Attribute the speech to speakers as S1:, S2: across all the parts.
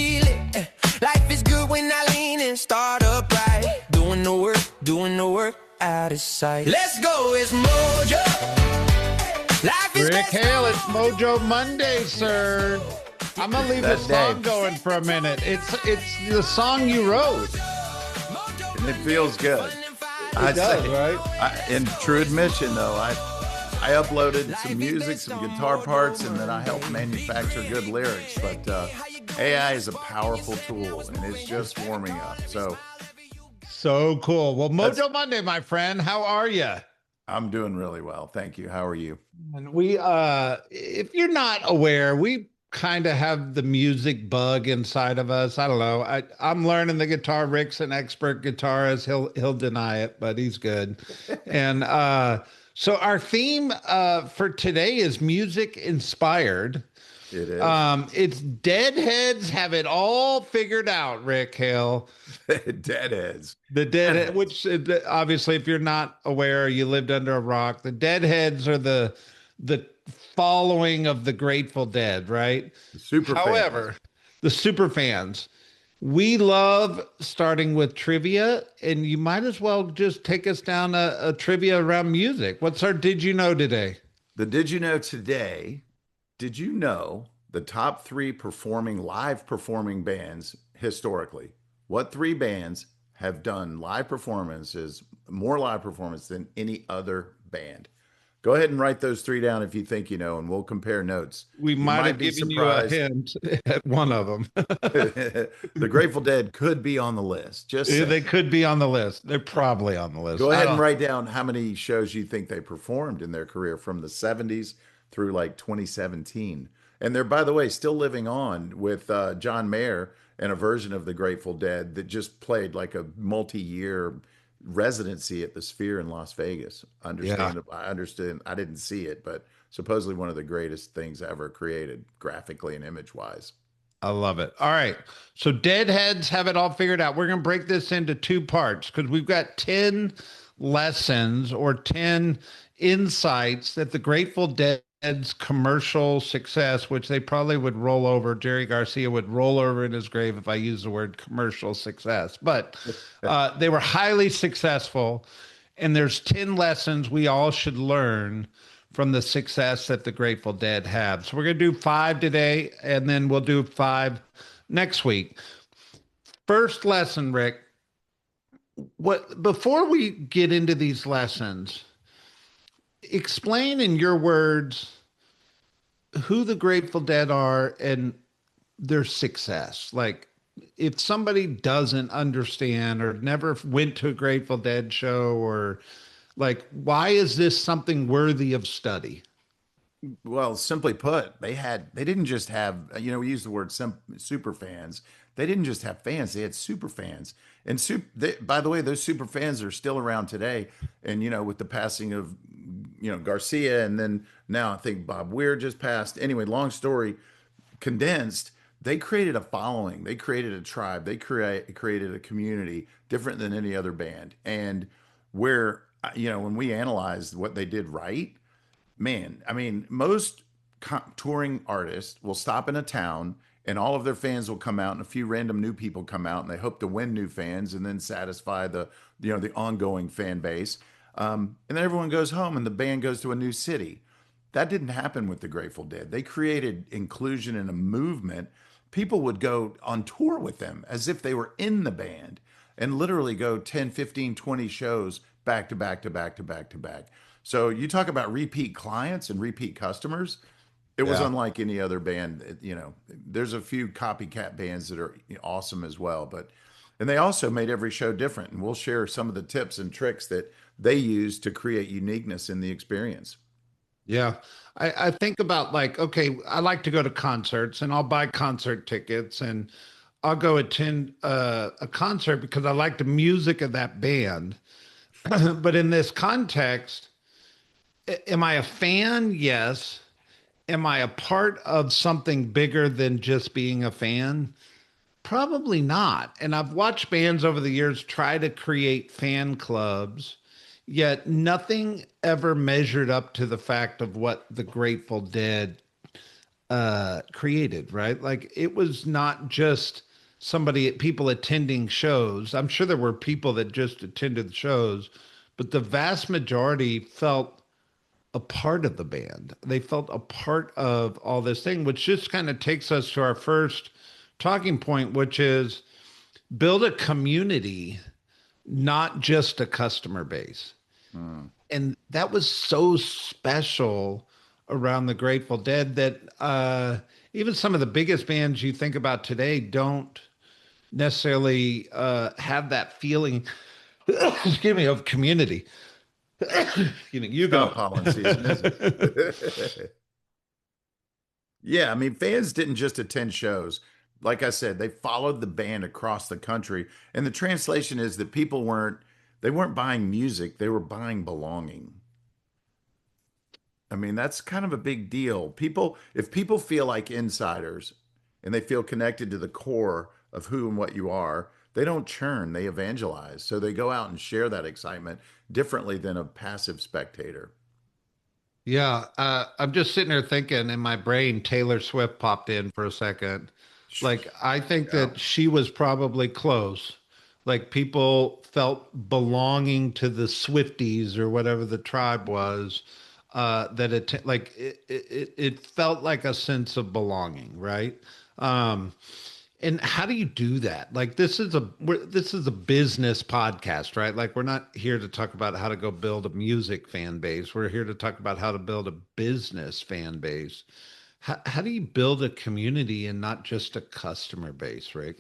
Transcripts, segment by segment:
S1: feel it. Life is good when I lean and start upright. Doing the work out of sight. Let's go, it's Mojo. Life is
S2: Rick Hale, it's Mojo Monday, sir. I'm gonna leave the song going for a minute. It's the song you wrote.
S3: And it feels good.
S2: It does, right?
S3: In true admission, though, I uploaded some music, some guitar parts, and then I helped manufacture good lyrics. But AI is a powerful tool, and it's just warming up.
S2: So cool. Well, Mojo Monday, my friend, how are you?
S3: I'm doing really well. Thank you. How are you?
S2: And we, if you're not aware, we kind of have the music bug inside of us. I don't know. I'm learning the guitar. Rick's an expert guitarist. He'll deny it, but he's good. And so our theme for today is music inspired.
S3: It is.
S2: It's Deadheads have it all figured out, Rick Hale.
S3: Deadheads.
S2: The Deadhead, which obviously, if you're not aware, you lived under a rock. The Deadheads are the following of the Grateful Dead, right? However, the super fans, we love starting with trivia, and you might as well just take us down a trivia around music. What's our Did You Know today?
S3: The Did You Know today? Did you know the top three live performing bands historically? What three bands have done more live performance than any other band? Go ahead and write those three down if you think you know, and we'll compare notes.
S2: We might have given you a hint at one of them.
S3: The Grateful Dead could be on the list.
S2: They could be on the list. They're probably on the list.
S3: Go ahead and write down how many shows you think they performed in their career from the 70s through like 2017. And they're, by the way, still living on with John Mayer and a version of the Grateful Dead that just played like a multi-year residency at the Sphere in Las Vegas. I understand. I didn't see it, but supposedly one of the greatest things ever created graphically and image-wise.
S2: I love it. All right. So Deadheads have it all figured out. We're going to break this into two parts because we've got 10 lessons or 10 insights that the Grateful Dead's commercial success, which they probably would roll over, Jerry Garcia would roll over in his grave if I use the word commercial success, but they were highly successful. And there's 10 lessons we all should learn from the success that the Grateful Dead have. So we're going to do 5 today, and then we'll do 5 next week. First lesson, Rick, before we get into these lessons, explain in your words who the Grateful Dead are and their success. Like, if somebody doesn't understand or never went to a Grateful Dead show, or like, why is this something worthy of study?
S3: Well, simply put, they didn't just have, we use the word super fans. They didn't just have fans, they had super fans. And by the way, those super fans are still around today. And, with the passing of, Garcia, and then now I think Bob Weir just passed. Anyway, long story condensed, they created a following. They created a tribe. They created a community different than any other band. And where, when we analyzed what they did right, man, I mean, most touring artists will stop in a town and all of their fans will come out, and a few random new people come out, and they hope to win new fans and then satisfy the ongoing fan base. And then everyone goes home and the band goes to a new city. That didn't happen with the Grateful Dead. They created inclusion and a movement. People would go on tour with them as if they were in the band and literally go 10, 15, 20 shows back to back to back to back to back. So you talk about repeat clients and repeat customers. It was unlike any other band. There's a few copycat bands that are awesome as well, and they also made every show different. And we'll share some of the tips and tricks that they use to create uniqueness in the experience.
S2: Yeah. I think about, like, okay, I like to go to concerts and I'll buy concert tickets and I'll go attend a concert because I like the music of that band. But in this context, am I a fan? Yes. Am I a part of something bigger than just being a fan? Probably not. And I've watched bands over the years try to create fan clubs, yet nothing ever measured up to the fact of what the Grateful Dead created, right? Like it was not just people attending shows. I'm sure there were people that just attended the shows, but the vast majority felt a part of the band. They felt a part of all this thing, which just kind of takes us to our first talking point, which is build a community, not just a customer base.
S3: Mm.
S2: And that was so special around the Grateful Dead that even some of the biggest bands you think about today don't necessarily have that feeling, excuse me, of community. Excuse me, you
S3: It's not
S2: go.
S3: pollen season, is it? Yeah, I mean, fans didn't just attend shows. Like I said, they followed the band across the country. And the translation is that they weren't buying music, they were buying belonging. I mean, that's kind of a big deal. If people feel like insiders and they feel connected to the core of who and what you are, they don't churn, they evangelize. So they go out and share that excitement differently than a passive spectator.
S2: Yeah, I'm just sitting there thinking in my brain, Taylor Swift popped in for a second. Like, I think
S3: Yeah.
S2: that she was probably close. Like, people felt belonging to the Swifties or whatever the tribe was. It felt like a sense of belonging, right? Um, and how do you do that? Like this is a business podcast, right? Like we're not here to talk about how to go build a music fan base. We're here to talk about how to build a business fan base. How do you build a community and not just a customer base, Rick?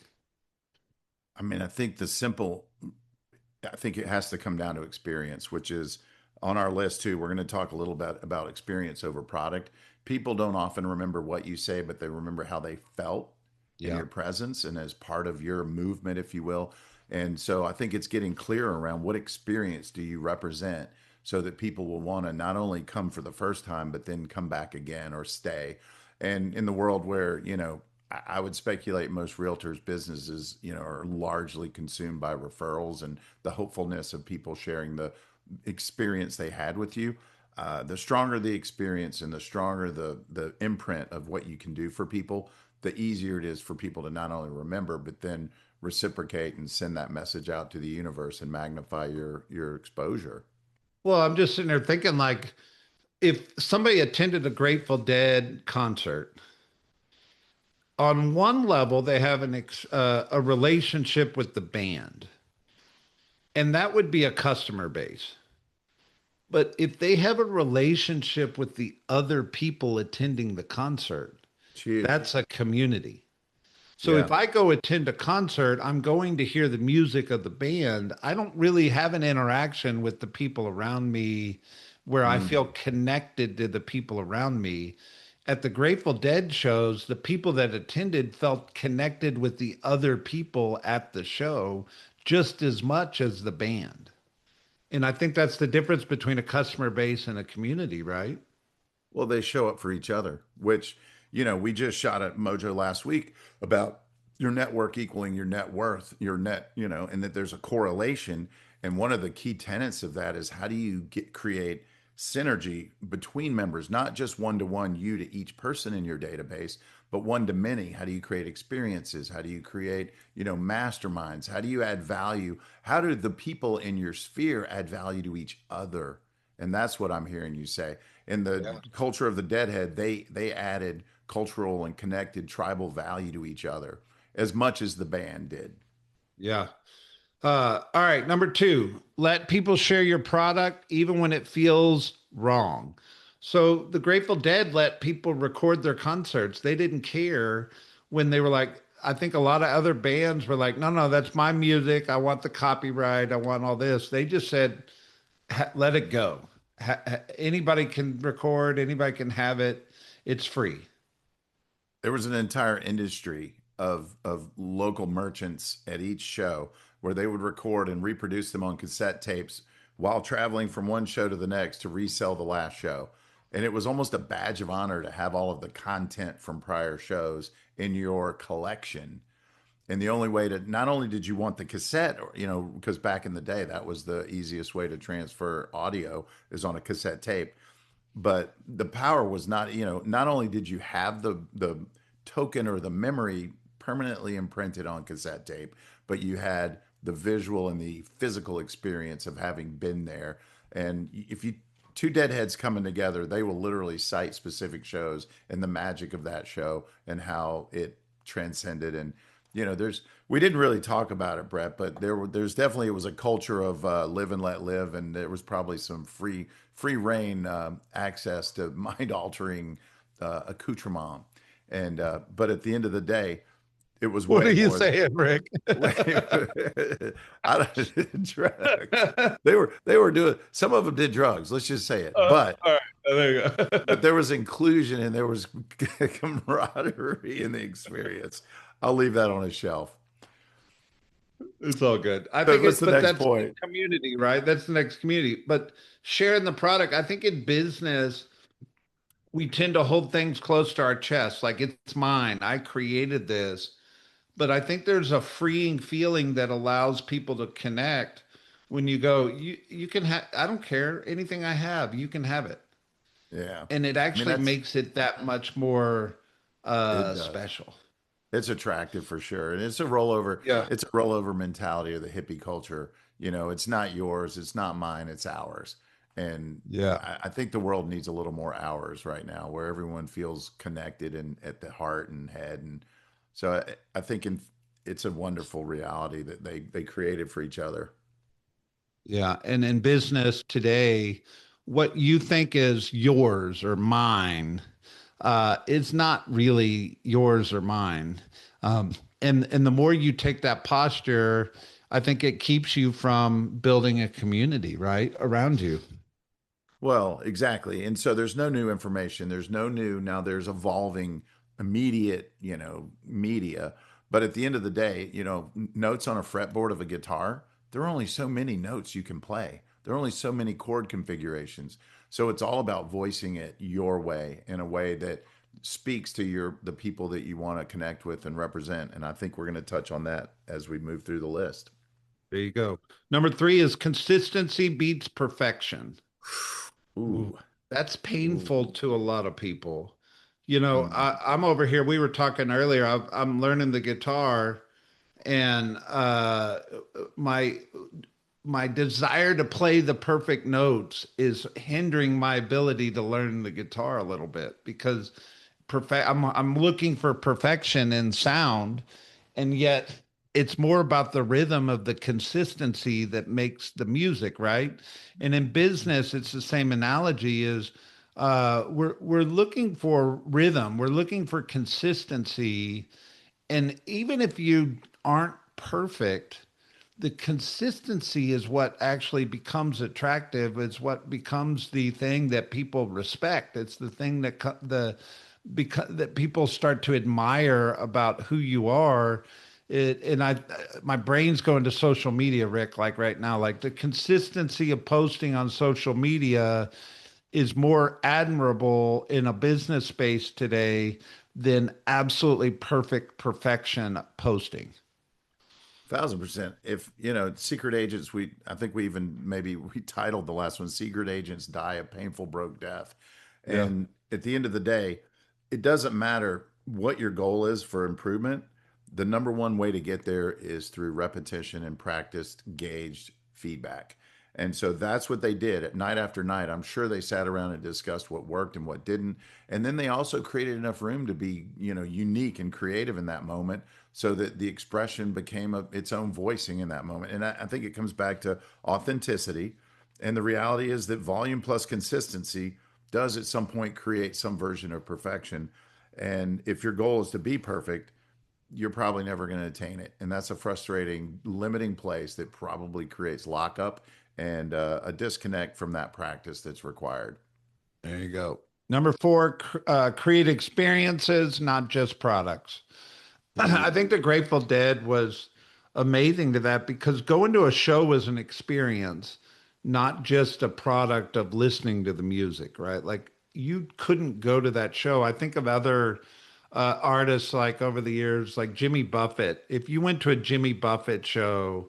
S3: I mean, I think it has to come down to experience, which is on our list too. We're going to talk a little bit about experience over product. People don't often remember what you say, but they remember how they felt in
S2: Yeah.
S3: your presence and as part of your movement, if you will. And so I think it's getting clear around what experience do you represent so that people will want to not only come for the first time, but then come back again or stay. And in the world where, I would speculate most realtors' businesses, are largely consumed by referrals and the hopefulness of people sharing the experience they had with you. The stronger the experience and the stronger the imprint of what you can do for people, the easier it is for people to not only remember but then reciprocate and send that message out to the universe and magnify your exposure.
S2: Well, I'm just sitting there thinking like if somebody attended a Grateful Dead concert, on one level they have a relationship with the band, and that would be a customer base. But if they have a relationship with the other people attending the concert,
S3: It's huge.
S2: that's a community. So if
S3: Yeah.
S2: I go attend a concert, I'm going to hear the music of the band. I don't really have an interaction with the people around me where I
S3: Mm.
S2: feel connected to the people around me. At the Grateful Dead shows, the people that attended felt connected with the other people at the show just as much as the band. And I think that's the difference between a customer base and a community, right?
S3: Well, they show up for each other, which, we just shot at Mojo last week about your network equaling your net worth, your net, and that there's a correlation. And one of the key tenets of that is how do you create synergy between members, not just one to one, you to each person in your database, but one to many. How do you create experiences? How do you create, masterminds? How do you add value? How do the people in your sphere add value to each other? And that's what I'm hearing you say. In the
S2: Yeah.
S3: culture of the Deadhead, they added cultural and connected tribal value to each other as much as the band did.
S2: Yeah. All right. Number two, let people share your product even when it feels wrong. So the Grateful Dead let people record their concerts. They didn't care when they were like, I think a lot of other bands were like, no, no, that's my music. I want the copyright. I want all this. They just said, let it go. Anybody can record, anybody can have it. It's free.
S3: There was an entire industry of local merchants at each show where they would record and reproduce them on cassette tapes while traveling from one show to the next to resell the last show. And it was almost a badge of honor to have all of the content from prior shows in your collection. And the only way to not only did you want the cassette, or, because back in the day that was the easiest way to transfer audio is on a cassette tape. but the power was not, not only did you have the token or the memory permanently imprinted on cassette tape, but you had the visual and the physical experience of having been there. And if you two deadheads coming together, they will literally cite specific shows and the magic of that show and how it transcended. And there's we didn't really talk about it, Brett, but there's definitely, it was a culture of live and let live, and there was probably some free reign access to mind altering accoutrement. And but at the end of the day, it was
S2: What are
S3: way
S2: you
S3: more.
S2: saying, Rick?
S3: Way, I don't drugs. They were doing, some of them did drugs. Let's just say it, but
S2: All right, there you go.
S3: there was inclusion and there was camaraderie in the experience. I'll leave that on a shelf.
S2: It's all good. I
S3: So
S2: think
S3: what's
S2: it,
S3: the
S2: but
S3: next
S2: that's the
S3: point?
S2: community, right? That's the next community. But sharing the product, I think in business, we tend to hold things close to our chest, like it's mine. I created this. But I think there's a freeing feeling that allows people to connect when you go, you can have, I don't care, anything I have, you can have it.
S3: Yeah.
S2: And it
S3: I mean,
S2: actually
S3: that's,
S2: makes it that much more
S3: it does.
S2: special.
S3: It's attractive for sure. And it's a rollover.
S2: Yeah.
S3: It's a rollover mentality of the hippie culture. It's not yours. It's not mine. It's ours. And
S2: Yeah.
S3: I think the world needs a little more ours right now, where everyone feels connected and at the heart and head. And so I think it's a wonderful reality that they created for each other.
S2: Yeah. And in business today, what you think is yours or mine is not really yours or mine. And the more you take that posture, I think it keeps you from building a community right around you.
S3: Well, exactly. And so there's no new information. There's no new, now there's evolving immediate, media. But at the end of the day, notes on a fretboard of a guitar, there are only so many notes you can play. There are only so many chord configurations. So it's all about voicing it your way, in a way that speaks to the people that you want to connect with and represent. And I think we're going to touch on that as we move through the list.
S2: There you go. Number three is consistency beats perfection. Ooh,
S3: Ooh,
S2: that's painful
S3: ooh.
S2: to a lot of people.
S3: Mm.
S2: I'm over here. We were talking earlier. I'm learning the guitar, and my my desire to play the perfect notes is hindering my ability to learn the guitar a little bit because I'm looking for perfection in sound, and yet it's more about the rhythm of the consistency that makes the music, right? And in business, it's the same analogy is we're looking for rhythm, we're looking for consistency, and even if you aren't perfect, the consistency is what actually becomes attractive. It's what becomes the thing that people respect. It's the thing that the because that people start to admire about who you are. And my brain's going to social media, Rick, like right now, like the consistency of posting on social media is more admirable in a business space today than absolutely perfect perfection posting.
S3: 1,000%. If secret agents, I think we even maybe we titled the last one "Secret Agents Die a Painful Broke Death."
S2: Yeah.
S3: And at the end of the day, it doesn't matter what your goal is for improvement. The number one way to get there is through repetition and practiced, gauged feedback. And so that's what they did at night after night. I'm sure they sat around and discussed what worked and what didn't. And then they also created enough room to be, unique and creative in that moment so that the expression became its own voicing in that moment. And I think it comes back to authenticity. And the reality is that volume plus consistency does at some point create some version of perfection. And if your goal is to be perfect, you're probably never going to attain it. And that's a frustrating, limiting place that probably creates lockup and a disconnect from that practice that's required.
S2: There you go. Number four, create experiences, not just products. I
S3: Ooh.
S2: think the Grateful Dead was amazing to that because going to a show was an experience, not just a product of listening to the music, right? Like you couldn't go to that show. I think of other artists like over the years, like Jimmy Buffett. If you went to a Jimmy Buffett show,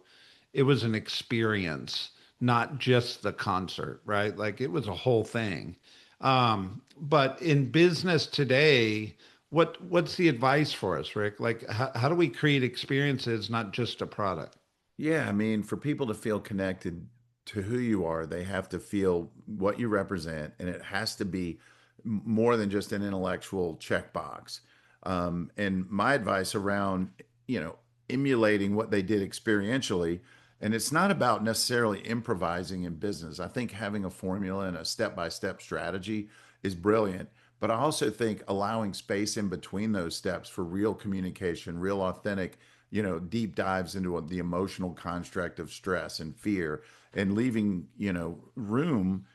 S2: it was an experience, not just the concert, right? Like it was a whole thing. But in business today, what's the advice for us, Rick? Like, how do we create experiences, not just a product?
S3: Yeah, I mean, for people to feel connected to who you are, they have to feel what you represent, and it has to be more than just an intellectual checkbox. And my advice around, you know, emulating what they did experientially, and it's not about necessarily improvising in business. I think having a formula and a step-by-step strategy is brilliant, but I also think allowing space in between those steps for real communication, real authentic, deep dives into the emotional construct of stress and fear, and leaving, room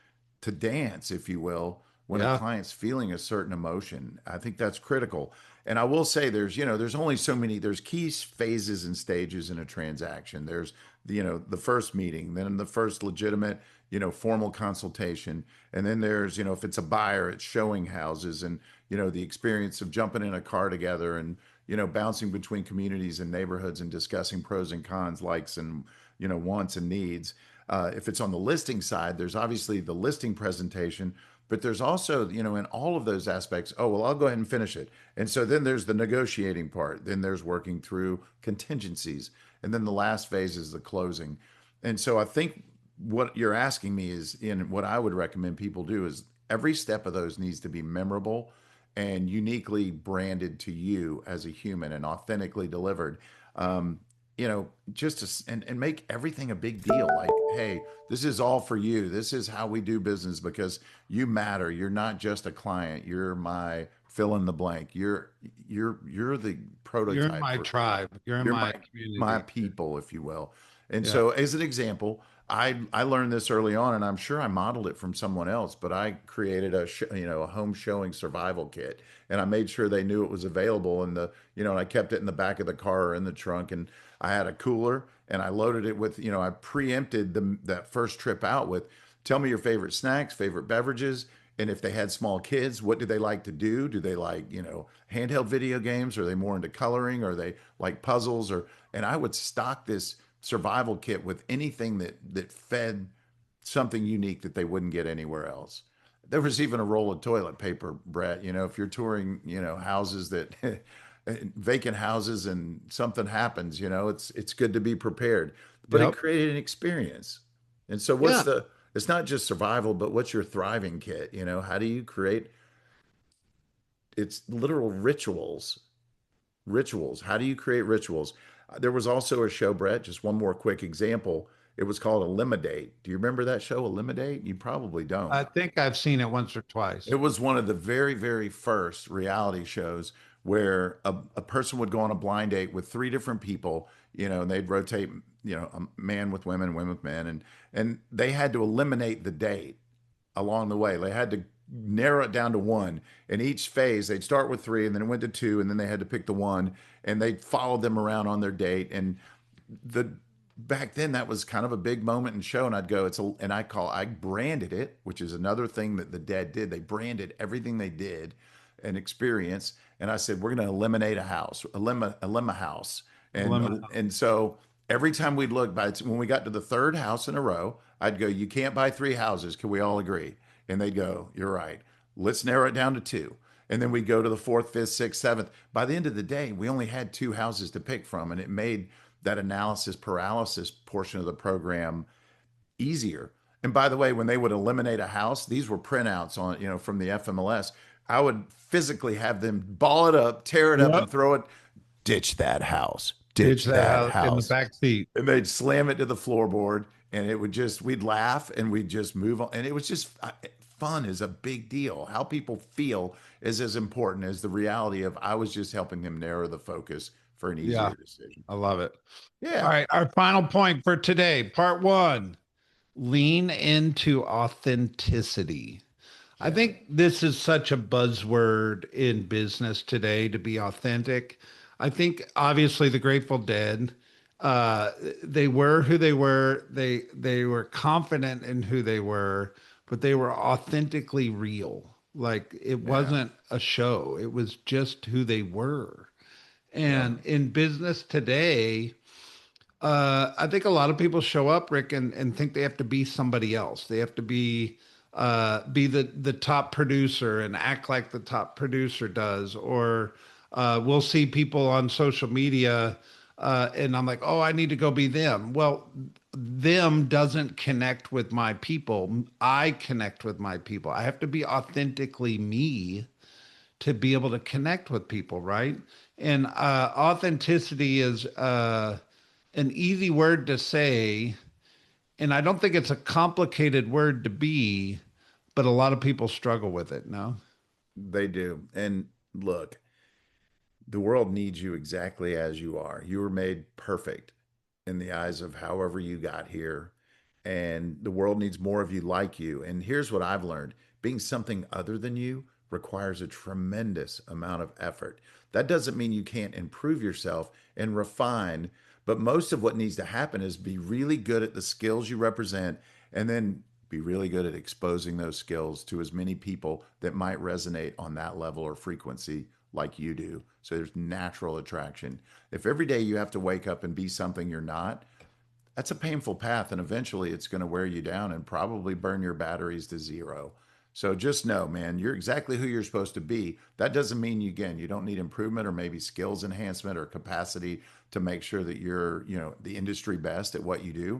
S3: to dance, if you will, when a
S2: Yeah.
S3: client's feeling a certain emotion. I think that's critical. And I will say there's only so many, there's key phases and stages in a transaction. There's the first meeting, then the first legitimate, formal consultation. And then there's, if it's a buyer, it's showing houses and, the experience of jumping in a car together and, bouncing between communities and neighborhoods and discussing pros and cons, likes and, wants and needs. If it's on the listing side, there's obviously the listing presentation, but there's also, in all of those aspects, oh, well, I'll go ahead and finish it. And so then there's the negotiating part. Then there's working through contingencies. And then the last phase is the closing. And so I think what you're asking me is, in what I would recommend people do is every step of those needs to be memorable and uniquely branded to you as a human and authentically delivered. Um, just and make everything a big deal. Like, hey, this is all for you. This is how we do business because you matter. You're not just a client. You're my fill in the blank. You're the
S2: You're in
S3: prototype
S2: my
S3: for
S2: tribe. You're in
S3: you're
S2: my
S3: my
S2: community.
S3: people, if you will. And
S2: Yeah.
S3: so, as an example, I learned this early on, and I'm sure I modeled it from someone else. But I created a home showing survival kit, and I made sure they knew it was available. And and I kept it in the back of the car or in the trunk, and I had a cooler, and I loaded it with, I preempted that first trip out with, tell me your favorite snacks, favorite beverages. And if they had small kids, what do they like to do? Do they like, handheld video games? Are they more into coloring? Are they like puzzles? And I would stock this survival kit with anything that fed something unique that they wouldn't get anywhere else. There was even a roll of toilet paper, Brett. If you're touring, houses that vacant houses and something happens, it's good to be prepared. But it
S2: Yep.
S3: created an experience. And so
S2: Yeah.
S3: it's not just survival, but what's your thriving kit? How do you create it's literal rituals? Rituals. How do you create rituals? There was also a show, Brett, just one more quick example. It was called Eliminate. Do you remember that show, Eliminate? You probably don't.
S2: I think I've seen it once or
S3: It
S2: twice.
S3: was one of the very, very first reality shows where a person would go on a blind date with three different people, and they'd rotate, a man with women, women with men, and they had to eliminate the date along the way. They had to narrow it down to one. In each phase, they'd start with three and then it went to two, and then they had to pick the one, and they followed them around on their date. And the back then that was kind of a big moment in show. And I'd go, I branded it, which is another thing that the Dead did. They branded everything they did and experience. And I said, we're going to eliminate a house, a house.
S2: Limit.
S3: And so every time we'd look when we got to the third house in a row, I'd go, you can't buy three houses. Can we all agree? And they'd go, you're right. Let's narrow it down to two. And then we'd go to the fourth, fifth, sixth, seventh. By the end of the day, we only had two houses to pick from. And it made that analysis paralysis portion of the program easier. And by the way, when they would eliminate a house, these were printouts on, from the FMLS. I would physically have them ball it up, tear it up, and
S2: Yep.
S3: throw it. Ditch that house.
S2: Ditch
S3: Ditch
S2: that
S3: that
S2: house in the
S3: house.
S2: back seat.
S3: And they'd slam it to the floorboard, and we'd laugh and we'd just move on. And it was just fun is a big deal. How people feel is as important as the reality of I was just helping them narrow the focus for an
S2: Yeah.
S3: easier decision.
S2: I love it. All
S3: Yeah.
S2: right. Our final point for today, part one, lean into authenticity. I
S3: Yeah.
S2: think this is such a buzzword in business today to be authentic. I think obviously the Grateful Dead, uh, they were who they were. They were confident in who they were, but they were authentically real. Like it
S3: Yeah.
S2: wasn't a show. It was just who they were.
S3: Yeah.
S2: And in business today, I think a lot of people show up, Rick, and think they have to be somebody else. They have to be be the top producer and act like the top producer does, or we'll see people on social media, and I'm like, oh, I need to go be them. Well, them doesn't connect with my people. I connect with my people. I have to be authentically me to be able to connect with people, right? And authenticity is an easy word to say, and I don't think it's a complicated word to be, but a lot of people struggle with it. No?
S3: They do. And look, the world needs you exactly as you are. You were made perfect in the eyes of however you got here. And the world needs more of you like you. And here's what I've learned: being something other than you requires a tremendous amount of effort. That doesn't mean you can't improve yourself and refine, but most of what needs to happen is be really good at the skills you represent, and then be really good at exposing those skills to as many people that might resonate on that level or frequency like you do. So there's natural attraction. If every day you have to wake up and be something you're not, that's a painful path. And eventually it's going to wear you down and probably burn your batteries to zero. So just know, man, you're exactly who you're supposed to be. That doesn't mean you, again, you don't need improvement or maybe skills enhancement or capacity to make sure that you're, the industry best at what you do.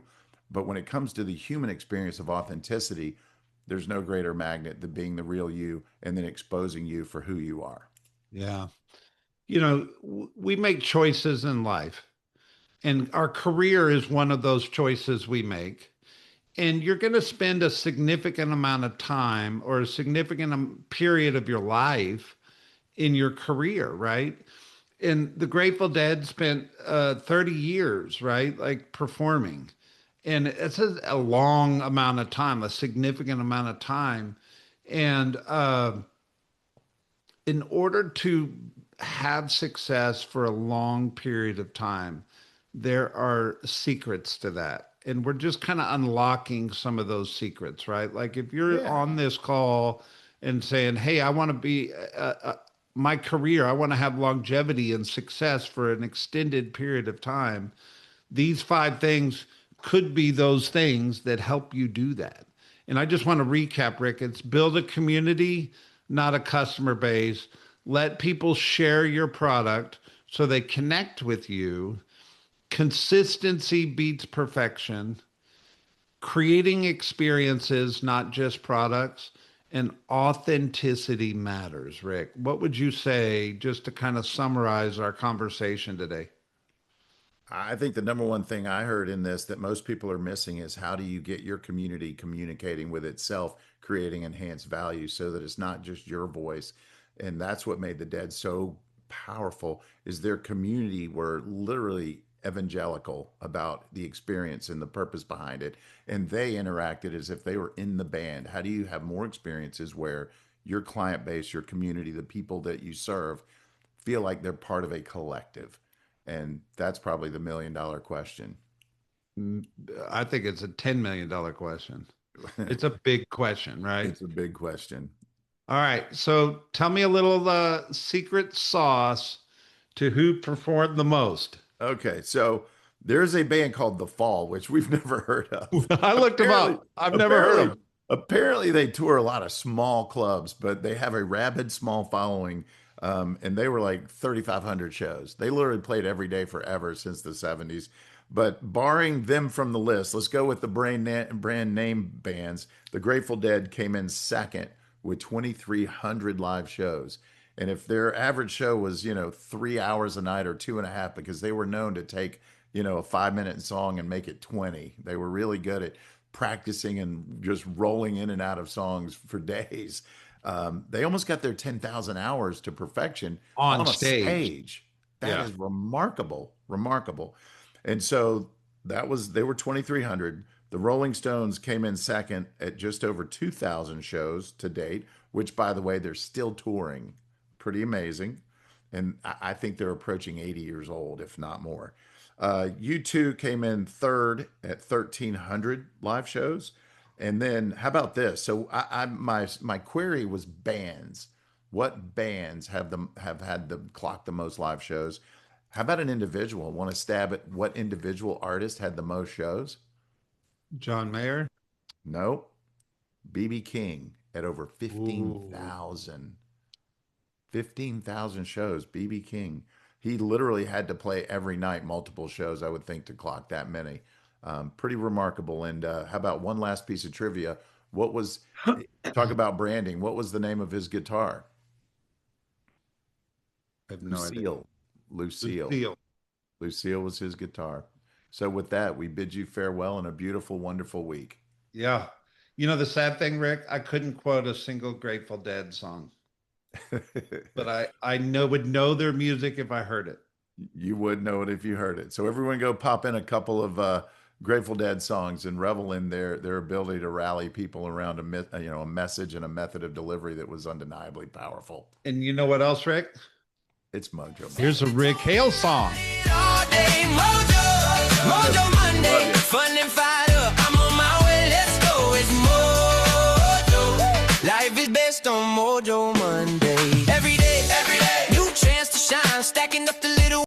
S3: But when it comes to the human experience of authenticity, there's no greater magnet than being the real you and then exposing you for who you are.
S2: Yeah. We make choices in life, and our career is one of those choices we make. And you're going to spend a significant amount of time or a significant period of your life in your career, right? And the Grateful Dead spent 30 years, right? Like performing. And it's a long amount of time, a significant amount of time. And in order to have success for a long period of time, there are secrets to that. And we're just kind of unlocking some of those secrets, right? Like if you're
S3: Yeah.
S2: on this call and saying, hey, I want to be my career, I want to have longevity and success for an extended period of time, these five things could be those things that help you do that. And I just want to recap, Rick. It's build a community, not a customer base. Let people share your product so they connect with you. Consistency beats perfection. Creating experiences, not just products. And authenticity matters, Rick. What would you say just to kind of summarize our conversation today?
S3: I think the number one thing I heard in this that most people are missing is how do you get your community communicating with itself, creating enhanced value so that it's not just your voice. And that's what made the Dead so powerful is their community were literally evangelical about the experience and the purpose behind it. And they interacted as if they were in the band. How do you have more experiences where your client base, your community, the people that you serve feel like they're part of a collective? And that's probably the $1 million question.
S2: Mm, I think it's a $10 million question. It's a big question, right?
S3: It's a big question.
S2: All right. So tell me a little secret sauce to who performed the most.
S3: Okay, so there's a band called The Fall, which we've never heard of.
S2: I looked them
S3: Apparently,
S2: up. I've never heard
S3: apparently,
S2: them.
S3: apparently they tour a lot of small clubs, but they have a rabid small following. And they were like 3,500 shows. They literally played every day forever since the 70s. But barring them from the list, let's go with the brand name bands. The Grateful Dead came in second with 2,300 live shows. And if their average show was, 3 hours a night or two and a half, because they were known to take, a 5 minute song and make it 20. They were really good at practicing and just rolling in and out of songs for days. They almost got their 10,000 hours to perfection
S2: On
S3: on a
S2: stage.
S3: stage. That
S2: Yeah.
S3: is remarkable, remarkable. And so they were 2,300. The Rolling Stones came in second at just over 2,000 shows to date, which, by the way, they're still touring. Pretty amazing. And I think they're approaching 80 years old, if not more. U2 came in third at 1,300 live shows. And then how about this? So my query was bands. What bands have had the clock the most live shows? How about an individual? Want to stab at what individual artist had the most shows?
S2: John Mayer.
S3: No. BB King at over
S2: Ooh.
S3: 15,000 shows. BB King. He literally had to play every night, multiple shows, I would think, to clock that many. Pretty remarkable. And how about one last piece of trivia? What was, talk about branding, what was the name of his guitar?
S2: I have no idea.
S3: Lucille. Lucille.
S2: Lucille.
S3: Lucille was his guitar. So, with that, we bid you farewell and a beautiful, wonderful week.
S2: Yeah. You know, the sad thing, Rick, I couldn't quote a single Grateful Dead song, but I would know their music if I heard it.
S3: You would know it if you heard it. So, everyone go pop in a couple of Grateful Dead songs and revel in their ability to rally people around a message and a method of delivery that was undeniably powerful.
S2: And you know what else, Rick?
S3: It's Mojo.
S2: Here's a Rick Hale song.
S1: All day, Mojo, Mojo Monday, fun and fired up. I'm on my way, let's go. It's Mojo. Life is best on Mojo Monday. Every day, new chance to shine, stacking up the